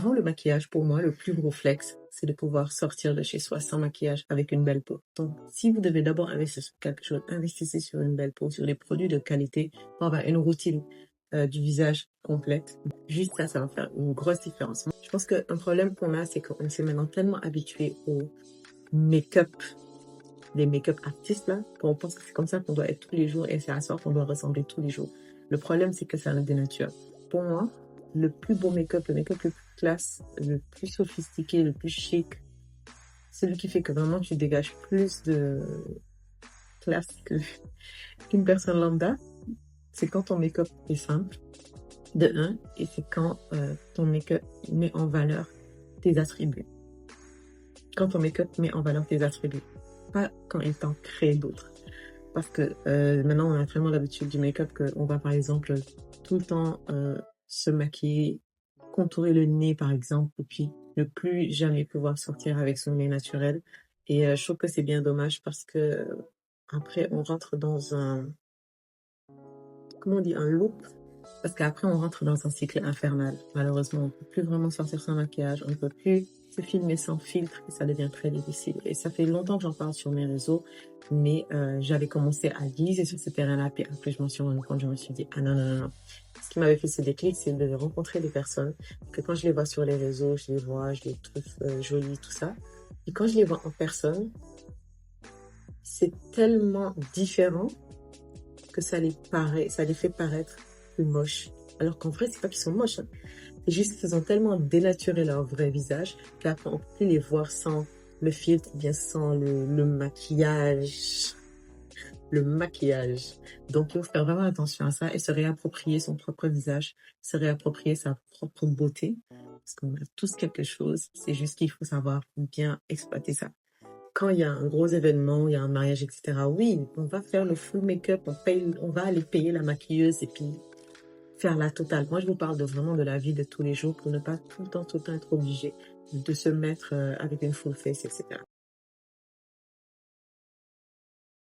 Avant le maquillage, pour moi, le plus gros flex, c'est de pouvoir sortir de chez soi sans maquillage avec une belle peau. Donc, si vous devez d'abord investir sur quelque chose, investissez sur une belle peau, sur des produits de qualité pour avoir une routine du visage complète. Juste ça, ça va faire une grosse différence. Je pense qu'un problème qu'on a, c'est qu'on s'est maintenant tellement habitué au make-up, des make-up artistes là, qu'on pense que c'est comme ça qu'on doit être tous les jours et c'est à ça qu'on doit ressembler tous les jours. Le problème, c'est que ça nous dénature. Pour moi, le plus beau make-up, le make-up le plus classe, le plus sophistiqué, le plus chic, celui qui fait que vraiment tu dégages plus de classe qu'une personne lambda, c'est quand ton make-up est simple, de un, et c'est quand ton make-up met en valeur tes attributs. Quand ton make-up met en valeur tes attributs, pas quand il t'en crée d'autres. Parce que maintenant, on a vraiment l'habitude du make-up qu'on va, par exemple, tout le temps se maquiller, contourer le nez, par exemple, et puis ne plus jamais pouvoir sortir avec son nez naturel. Et je trouve que c'est bien dommage parce que après, on rentre dans comment on dit, un loop. Parce qu'après, on rentre dans un cycle infernal. Malheureusement, on ne peut plus vraiment sortir sans maquillage, on ne peut plus se filmer sans filtre, et ça devient très difficile. Et ça fait longtemps que j'en parle sur mes réseaux, mais j'avais commencé à glisser sur ce terrain-là, puis après, je m'en suis rendu compte, je me suis dit, ah non, non, non, non. Ce qui m'avait fait ce déclic, c'est de rencontrer des personnes, que quand je les vois sur les réseaux, je les vois, je les trouve jolies, tout ça. Et quand je les vois en personne, c'est tellement différent que ça les fait paraître plus moches. Alors qu'en vrai, c'est pas qu'ils sont moches, hein. C'est juste qu'ils ont tellement dénaturé leur vrai visage qu'après, on peut plus les voir sans le filtre, bien sans le maquillage. Le maquillage. Donc, il faut faire vraiment attention à ça et se réapproprier son propre visage, se réapproprier sa propre beauté. Parce qu'on a tous quelque chose. C'est juste qu'il faut savoir bien exploiter ça. Quand il y a un gros événement, il y a un mariage, etc., oui, on va faire le full make-up, on va aller payer la maquilleuse et puis faire la totale. Moi, je vous parle vraiment de la vie de tous les jours pour ne pas tout le temps être obligé de se mettre avec une full face, etc.